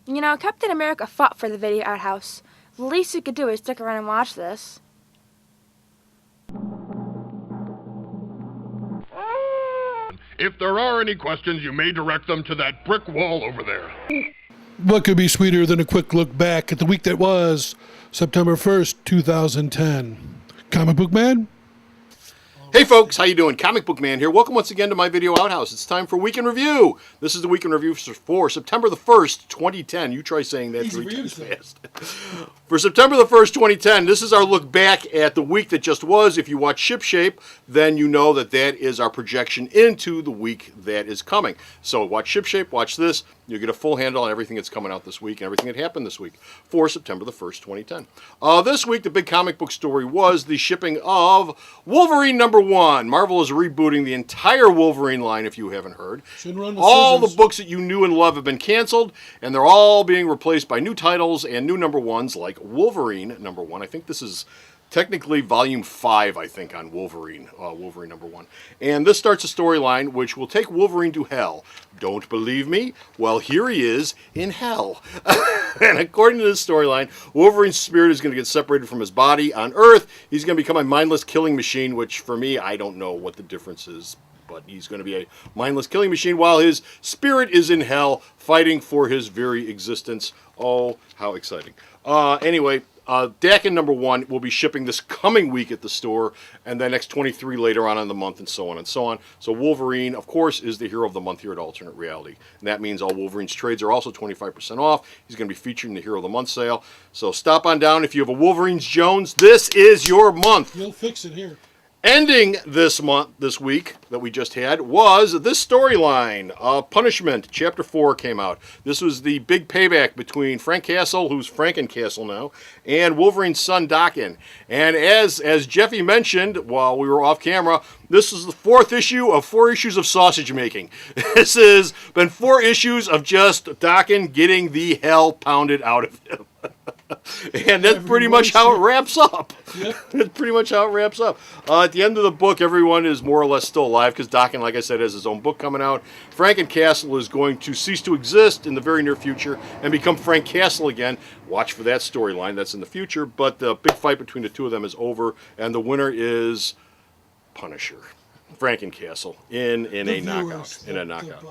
You know, Captain America fought for the video outhouse. The least you could do is stick around and watch this. If there are any questions, you may direct them to that brick wall over there. What could be sweeter than a quick look back at the week that was, September 1st, 2010? Comic Book Man? Hey folks, how you doing? Comic Book Man here. Welcome once again to my video outhouse. It's time for Week in Review. This is the Week in Review for September the 1st, 2010. You try saying that Easy 3 times for you to fast. For September the 1st, 2010, this is our look back at the week that just was. If you watch Shipshape, then you know that that is our projection into the week that is coming. So watch Shipshape, watch this. You'll get a full handle on everything that's coming out this week and everything that happened this week for September the 1st, 2010. This week, the big comic book story was the shipping of Wolverine #1. Marvel is rebooting the entire Wolverine line, if you haven't heard. All the books that you knew and love have been canceled, and they're all being replaced by new titles and new #1s like Wolverine #1. I think this is technically volume 5, I think, on Wolverine, Wolverine #1. And this starts a storyline which will take Wolverine to hell. Don't believe me? Well, here he is in hell. And according to this storyline, Wolverine's spirit is going to get separated from his body on Earth. He's going to become a mindless killing machine, which for me, I don't know what the difference is. But he's going to be a mindless killing machine while his spirit is in hell, fighting for his very existence. Oh, how exciting. Anyway, Daken #1 will be shipping this coming week at the store, and then X-23 later on in the month, and so on and so on. So Wolverine, of course, is the hero of the month here at Alternate Reality. And that means all Wolverine's trades are also 25% off. He's going to be featured in the Hero of the Month sale. So stop on down if you have a Wolverine's Jones. This is your month. You'll fix it here. Ending this week that we just had, was this storyline. Punishment, Chapter 4 came out. This was the big payback between Frank Castle, who's Franken-Castle now, and Wolverine's son, Daken. And as Jeffy mentioned while we were off camera, this is the 4th issue of 4 issues of sausage making. This has been 4 issues of just Daken getting the hell pounded out of him. And that's pretty much how it wraps up. Yep. That's pretty much how it wraps up. At the end of the book, everyone is more or less still alive because Daken, like I said, has his own book coming out. Franken-Castle is going to cease to exist in the very near future and become Frank Castle again. Watch for that storyline. That's in the future. But the big fight between the two of them is over, and the winner is Punisher. Franken-Castle in a knockout. In a knockout.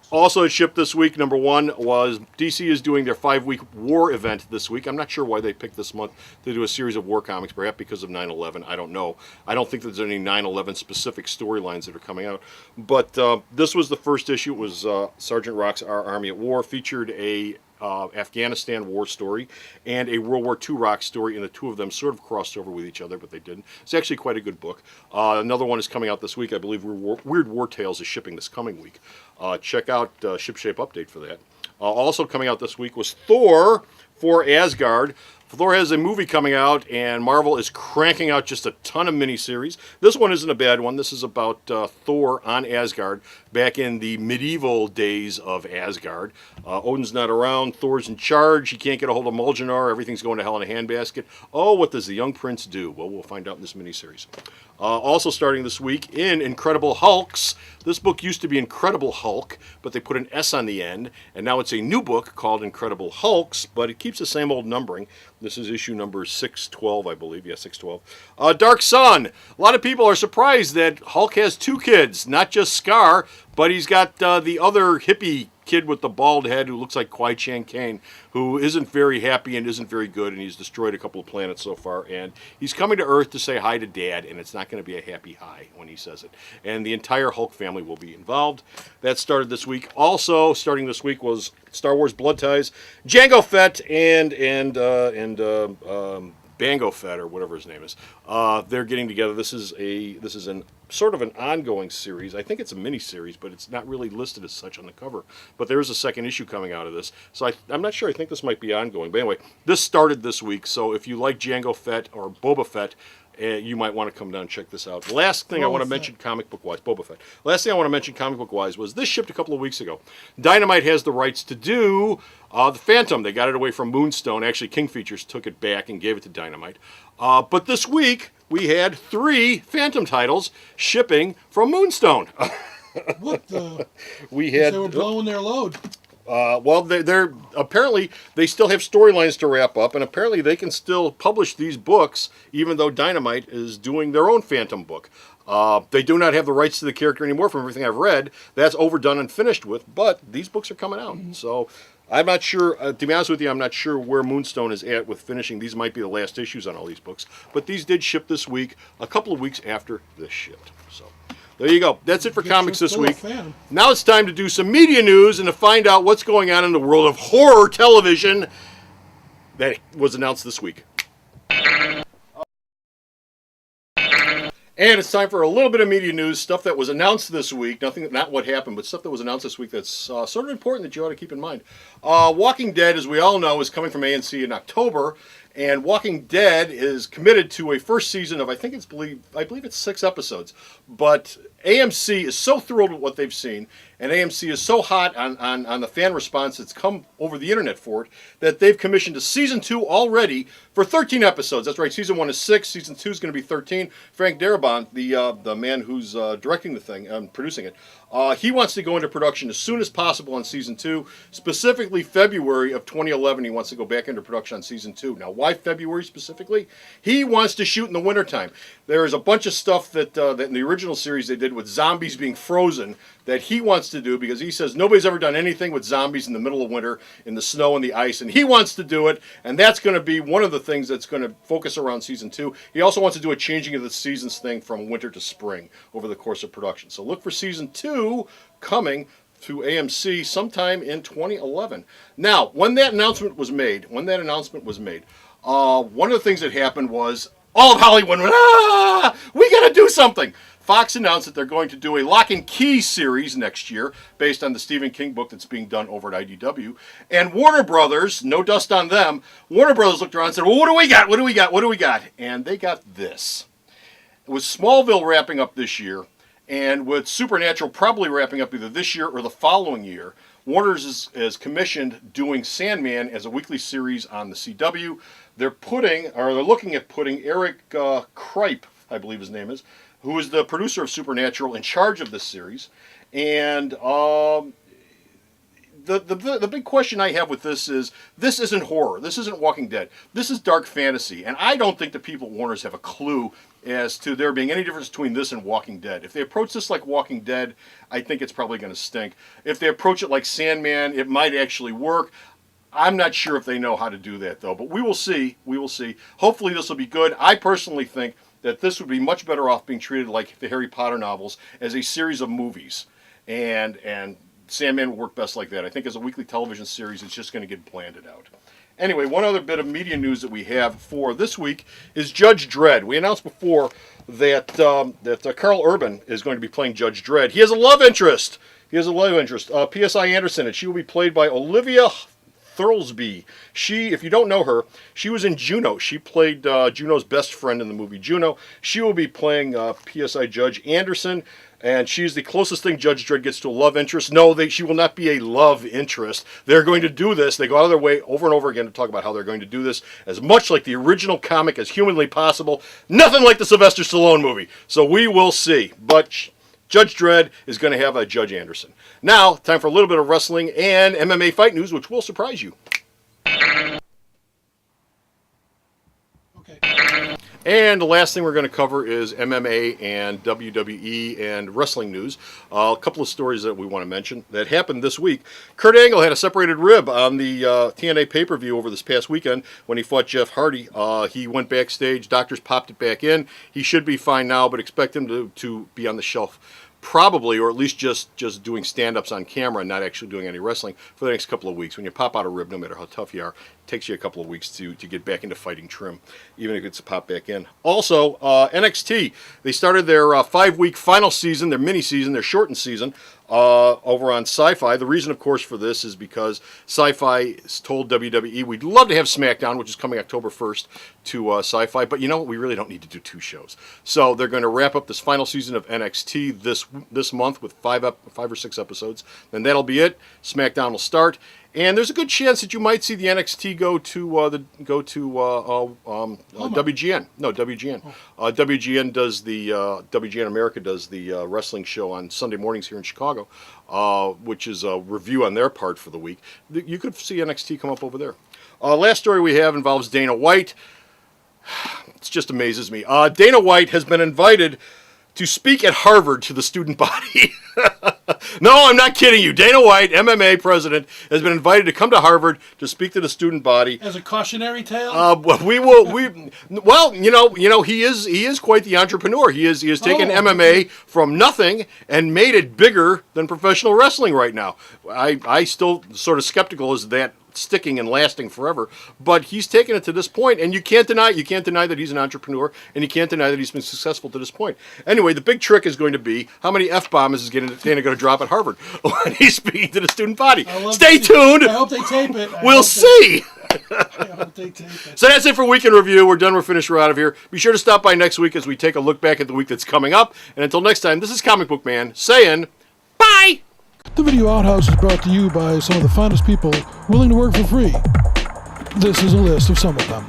Also, it shipped this week, #1 was DC is doing their 5-week war event this week. I'm not sure why they picked this month to do a series of war comics, perhaps because of 9/11. I don't know. I don't think there's any 9/11 specific storylines that are coming out. But this was the first issue. It was Sergeant Rock's Our Army at War, featured a Afghanistan war story and a World War II Rock story, and the two of them sort of crossed over with each other, but they didn't. It's actually quite a good book. Another one is coming out this week. I believe Weird War Tales is shipping this coming week. Check out Shipshape Update for that. Also coming out this week was Thor for Asgard. Thor has a movie coming out, and Marvel is cranking out just a ton of miniseries. This one isn't a bad one. This is about Thor on Asgard back in the medieval days of Asgard. Odin's not around. Thor's in charge. He can't get a hold of Mjolnir. Everything's going to hell in a handbasket. Oh, what does the young prince do? Well, we'll find out in this miniseries. Also starting this week in Incredible Hulks. This book used to be Incredible Hulk, but they put an S on the end, and now it's a new book called Incredible Hulks, but it keeps the same old numbering. This is issue number 612, I believe. Yeah, 612. Dark Sun. A lot of people are surprised that Hulk has 2 kids, not just Scar, but he's got the other hippie kid with the bald head who looks like Kwai-Chang Caine, who isn't very happy and isn't very good, and he's destroyed a couple of planets so far, and he's coming to Earth to say hi to Dad, and it's not going to be a happy hi when he says it. And the entire Hulk family will be involved. That started this week. Also starting this week was Star Wars Blood Ties, Jango Fett and Bango Fett, or whatever his name is. They're getting together. This is an sort of an ongoing series. I think it's a mini series, but it's not really listed as such on the cover. But there is a second issue coming out of this, so I'm not sure. I think this might be ongoing. But anyway, this started this week. So if you like Jango Fett or Boba Fett, you might want to come down and check this out. Last thing I want to mention comic book-wise, Boba Fett. Last thing I want to mention comic book-wise was this shipped a couple of weeks ago. Dynamite has the rights to do the Phantom. They got it away from Moonstone. Actually, King Features took it back and gave it to Dynamite. But this week, we had 3 Phantom titles shipping from Moonstone. What the? We had. They were blowing their load. Well, they're apparently they still have storylines to wrap up, and apparently they can still publish these books, even though Dynamite is doing their own Phantom book. They do not have the rights to the character anymore, from everything I've read. That's overdone and finished with, but these books are coming out. So I'm not sure, to be honest with you, I'm not sure where Moonstone is at with finishing. These might be the last issues on all these books, but these did ship this week, a couple of weeks after this shipped. So there you go. That's it for comics this week. Now it's time to do some media news and to find out what's going on in the world of horror television that was announced this week. And it's time for a little bit of media news, stuff that was announced this week. Not what happened, but stuff that was announced this week that's sort of important that you ought to keep in mind. Walking Dead, as we all know, is coming from AMC in October. And Walking Dead is committed to a first season of, I believe it's 6 episodes. But AMC is so thrilled with what they've seen, and AMC is so hot on the fan response that's come over the internet for it, that they've commissioned a season 2 already for 13 episodes. That's right, season 1 is 6, season 2 is going to be 13. Frank Darabont, the man who's directing the thing and producing it, he wants to go into production as soon as possible on season 2, specifically February of 2011. He wants to go back into production on season 2. Now, why February specifically? He wants to shoot in the wintertime. There is a bunch of stuff that in the original series they did with zombies being frozen that he wants to do, because he says nobody's ever done anything with zombies in the middle of winter, in the snow and the ice, and he wants to do it, and that's going to be one of the things that's going to focus around season 2. He also wants to do a changing of the seasons thing from winter to spring over the course of production. So look for season 2 coming to AMC sometime in 2011. Now, when that announcement was made, one of the things that happened was all of Hollywood went, we got to do something. Fox announced that they're going to do a Lock and Key series next year based on the Stephen King book that's being done over at IDW. And Warner Brothers, no dust on them, Warner Brothers looked around and said, well, what do we got? What do we got? What do we got? And they got this. With Smallville wrapping up this year, and with Supernatural probably wrapping up either this year or the following year, Warner's is commissioned doing Sandman as a weekly series on the CW. They're looking at putting Eric Kripe, I believe his name is, who is the producer of Supernatural, in charge of this series. And the big question I have with this isn't horror. This isn't Walking Dead. This is dark fantasy. And I don't think the people at Warner's have a clue as to there being any difference between this and Walking Dead. If they approach this like Walking Dead, I think it's probably going to stink. If they approach it like Sandman, it might actually work. I'm not sure if they know how to do that, though. But we will see. We will see. Hopefully this will be good. I personally think that this would be much better off being treated like the Harry Potter novels as a series of movies. And Sandman would work best like that. I think as a weekly television series, it's just going to get blanded out. Anyway, one other bit of media news that we have for this week is Judge Dredd. We announced before that Carl Urban is going to be playing Judge Dredd. He has a love interest. P.S.I. Anderson, and she will be played by Olivia Thirlsby. She, if you don't know her, she was in Juno. She played Juno's best friend in the movie Juno. She will be playing P.S.I. Judge Anderson, and she's the closest thing Judge Dredd gets to a love interest. No, she will not be a love interest. They're going to do this. They go out of their way over and over again to talk about how they're going to do this as much like the original comic as humanly possible. Nothing like the Sylvester Stallone movie. So we will see. But Judge Dredd is going to have a Judge Anderson. Now, time for a little bit of wrestling and MMA fight news, which will surprise you. And the last thing we're going to cover is MMA and WWE and wrestling news. A couple of stories that we want to mention that happened this week. Kurt Angle had a separated rib on the TNA pay-per-view over this past weekend when he fought Jeff Hardy. He went backstage. Doctors popped it back in. He should be fine now, but expect him to be on the shelf probably, or at least just doing stand-ups on camera and not actually doing any wrestling for the next couple of weeks. When you pop out a rib, no matter how tough you are, it takes you a couple of weeks to get back into fighting trim, even if it's a pop back in. Also, NXT, they started their 5-week final season, their mini-season, their shortened season, over on Sci-Fi. The reason, of course, for this is because Sci-Fi told WWE, we'd love to have SmackDown, which is coming October 1st, to Sci-Fi, but you know what? We really don't need to do 2 shows. So they're going to wrap up this final season of NXT this month with 5 or 6 episodes. Then that'll be it. SmackDown will start. And there's a good chance that you might see the NXT go to WGN. No, WGN. WGN does the WGN America does the wrestling show on Sunday mornings here in Chicago, which is a review on their part for the week. You could see NXT come up over there. Last story we have involves Dana White. It just amazes me. Dana White has been invited to speak at Harvard to the student body. No, I'm not kidding you. Dana White, MMA president, has been invited to come to Harvard to speak to the student body. As a cautionary tale? Well, he is quite the entrepreneur. He has taken MMA from nothing and made it bigger than professional wrestling right now. I still sort of skeptical as that sticking and lasting forever, but he's taken it to this point, and you can't deny that he's an entrepreneur, and you can't deny that he's been successful to this point. Anyway, the big trick is going to be how many F-bombs is Dana going to drop at Harvard when he's speaking to the student body. Stay tuned. I hope they tape it. We'll see. I hope they tape it. So that's it for Week in Review. We're done. We're finished. We're out of here. Be sure to stop by next week as we take a look back at the week that's coming up. And until next time, this is Comic Book Man saying bye. The Video Outhouse is brought to you by some of the finest people willing to work for free. This is a list of some of them.